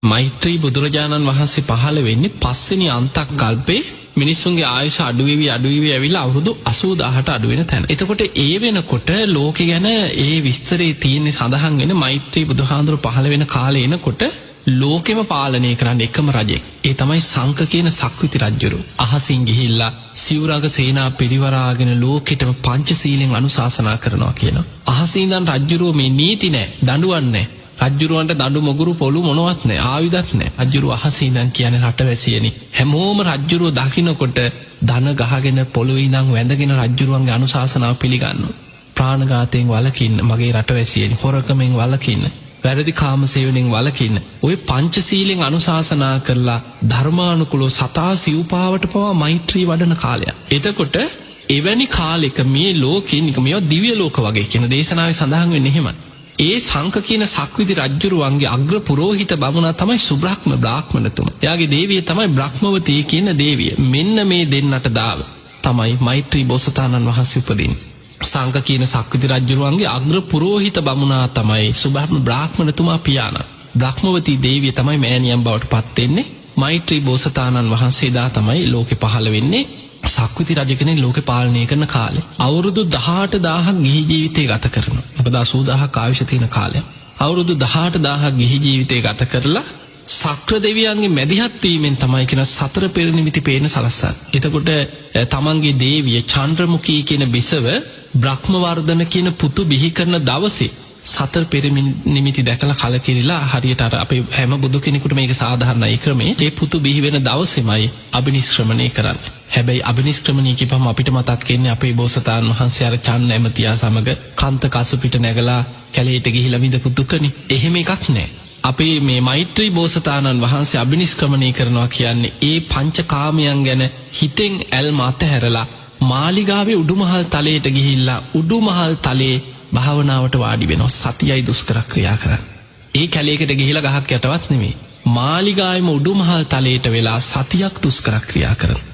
මෛත්‍රී බුදුරජාණන් වහන්සේ පහළ වෙන්නේ 5 වෙනි අන්තක් කල්පේ මිනිස්සුන්ගේ ආයුෂ අඩුවෙවි ඇවිල්ලා අවුරුදු 80000ට අඩු වෙන තැන. එතකොට ඒ වෙනකොට ලෝකෙ ගැන ඒ විස්තරේ තියෙන්නේ සඳහන් වෙන මෛත්‍රී බුදුහාඳුර පහළ වෙන කාලේ එනකොට ලෝකෙම පාලනය කරන්න එකම රජෙක්. ඒ තමයි සංක කියන සක්විති රජුරු. අහසින් ගිහිල්ලා සිවුරග සේනා පිරිවරාගෙන ලෝකෙටම පංචශීලෙන් අනුශාසනා කරනවා කියනවා. අහසින් ඉඳන් රජුරුව මේ නීති නැහැ, දඬුවම් නැහැ. රජ්ජුරුවන්ට දඬු මොගුරු පොළු මොනවත් නැහැ, ආයුධත් නැහැ. රජ්ජුරුව අහසේ ඉඳන් කියන්නේ රටවැසියනි. හැමෝම රජ්ජුරුව දකින්නකොට ධන ගහගෙන පොළොවේ ඉඳන් වැඳගෙන රජ්ජුරුවන්ගේ අනුශාසනාව පිළිගන්නවා. ප්‍රාණඝාතයෙන් වළකින්න මගේ රටවැසියනි, හොරකමෙන් වළකින්න, වැරදි කාම සේවනයෙන් වළකින්න. ඔය පංචශීලෙන් අනුශාසනා කරලා ධර්මානුකූලව සතා සිව්පාවට පවා මෛත්‍රී වඩන කාලයක්. එතකොට එවැනි කාලෙක මේ ලෝකෙ නිකන් මේවා දිව්‍ය ලෝක වගේ කියන දේශනාවේ සඳහන් වෙන්නේ එහෙමයි. ඒ සංක කියන සක්විති රජ්ජුරුවන්ගේ අග්‍ර පුරෝහිත බමුණා තමයි සුබ්‍රහ්ම බ්‍රාහ්මණතුමා. එයාගේ දේවිය තමයි බ්‍රහ්මවතී කියන දේවිය. මෙන්න මේ දෙන්නට දාව තමයි මෛත්‍රී බෝසතාණන් වහන්සේ උපදින්නේ. සංක කියන සක්විති රජ්ජුරුවන්ගේ අග්‍ර පුරෝහිත බමුණා තමයි සුබ්‍රහ්ම බ්‍රාහ්මණතුමා පියාණන්. බ්‍රහ්මවතී දේවිය තමයි මෑණියන් බවට පත් වෙන්නේ. මෛත්‍රී බෝසතාණන් වහන්සේ දා තමයි ලෝකෙ පහළ වෙන්නේ. සක්විති රජ කෙනෙක් ලෝකෙ පාලනය කරන කාලේ අවුරුදු 18000ක් ගිහි ජීවිතය ගත කරනවා. මොකද 80000ක් ආයුෂ තියෙන කාලයක්. අවුරුදු 18000ක් ගිහි ජීවිතය ගත කරලා සක්‍ර දෙවියන්ගේ මැදිහත් වීමෙන් තමයි කියන සතර පෙර නිමිති පේන සලස්සන්නේ. එතකොට තමන්ගේ දේවිය චන්ද්‍රමුඛී කියන බිසව බ්‍රහ්මවර්ධන කියන පුතු බිහි කරන දවසේ සතර පෙර නිමිති දැකලා කලකිරිලා හරියට අර අපේ හැම බුදු කෙනෙකුට මේක සාධාරණයි ක්‍රමේ. ඒ පුතු බිහි වෙන දවසේමයි අබිනිෂ්ක්‍රමණය කරන්නේ. හැබැයි අබිනිෂ්ක්‍රමණය කියපම අපිට මතක් වෙන්නේ අපේ බෝසතාණන් වහන්සේ අර චන්න ඇමතියා සමග කාන්ත කසු පිට නැගලා කැලේට ගිහිලා විඳපු දුකනේ. එහෙම එකක් නැහැ. අපේ මේ මෛත්‍රී බෝසතාණන් වහන්සේ අබිනිෂ්ක්‍රමණය කරනවා කියන්නේ ඒ පංචකාමයන් ගැන හිතෙන් ඇල්ම අතහැරලා මාලිගාවේ උඩුමහල් තලයට ගිහිල්ලා උඩුමහල් තලයේ භාවනාවට වාඩි වෙනවා. සතියයි දුෂ්කර ක්‍රියා කරන්නේ. ඒ කැලේකට ගිහිලා ගහක් යටවත් නෙමෙයි. මාලිගාවේම උඩුමහල් තලයට වෙලා සතියක් දුෂ්කර ක්‍රියා කරනවා.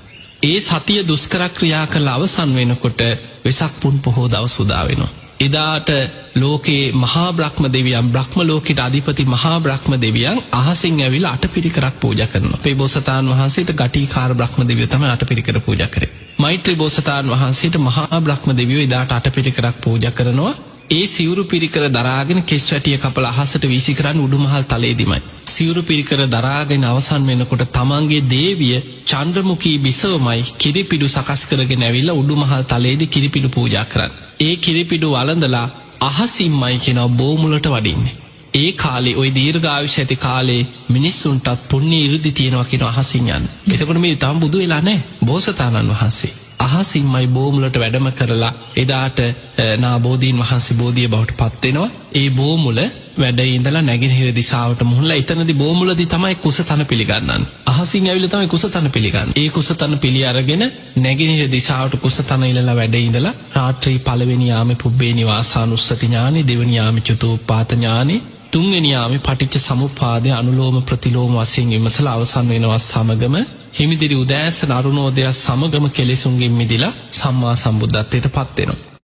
ඒ සතිය දුෂ්කර ක්‍රියා කරලා අවසන් වෙනකොට වෙසක් පුන් පොහෝ දවස උදා වෙනවා. එදාට ලෝකේ මහා බ්‍රහ්ම දෙවියන්, බ්‍රහ්ම ලෝකෙට අධිපති මහා බ්‍රහ්ම දෙවියන් අහසින් ඇවිල්ලා අටපිරිකරක් පූජා කරනවා. අපේ බෝසතාණන් වහන්සේට ගටිකාර බ්‍රහ්ම දෙවියෝ තමයි අටපිරිකර පූජා කරේ. මෛත්‍රී බෝසතාණන් වහන්සේට මහා බ්‍රහ්ම දෙවියෝ එදාට අටපිරිකරක් පූජා කරනවා. ඒ සිවුරු පිරිකර දරාගෙන කෙස් වැටිය කපලා අහසට වීසි කරන්නේ උඩුමහල් තලයේදීමයි. සිවුරු පිරිකර දරාගෙන අවසන් වෙනකොට තමන්ගේ දේවිය චන්ද්‍රමුඛී බිසවමයි කිරිපිඩු සකස් කරගෙන ඇවිල්ලා උඩුමහල් තලයේදී කිරිපිඩු පූජා කරන්නේ. ඒ කිරිපිඩු වළඳලා අහසින්මයි කියනවා බෝමුලට වඩින්නේ. ඒ කාලේ ওই දීර්ඝායුෂ ඇති කාලේ මිනිස්සුන්ටත් පුණ්‍ය ඉර්ධි තියනවා කියන අහසින් යන්නේ. එතකොට මේ තාම බුදු වෙලා නැහැ බෝසතාණන් වහන්සේ. අහසින්මයි බෝමුලට වැඩම කරලා එදාට නාබෝධීන් වහන්සේ බෝධිය බවට පත් වෙනවා. ඒ බෝමුල වැඩ ඉඳලා නැගෙනහිර දිශාවට මුහුණලා එතනදී බෝමුලදී තමයි කුසතන පිළිගන්නන්නේ. අහසින් ඇවිල්ලා තමයි කුසතන පිළිගන්නේ. ඒ කුසතන පිළි අරගෙන නැගෙනහිර දිශාවට කුසතන ඉලලා වැඩ ඉඳලා රාත්‍රී පළවෙනි යාමේ පුබ්බේ නිවාසානුස්සති ඥානෙ, දෙවෙනි යාමේ චතුප්පාත ඥානෙ, තුන්වෙනි යාමේ පටිච්ච සමුප්පාදයේ අනුලෝම ප්‍රතිලෝම වශයෙන් විමසලා අවසන් වෙනවා සමගම හිමිදිරි උදෑසන අරුණෝදය සමගම කෙලෙසුන්ගෙන් මිදිලා සම්මා සම්බුද්ධත්වයට පත් වෙනවා.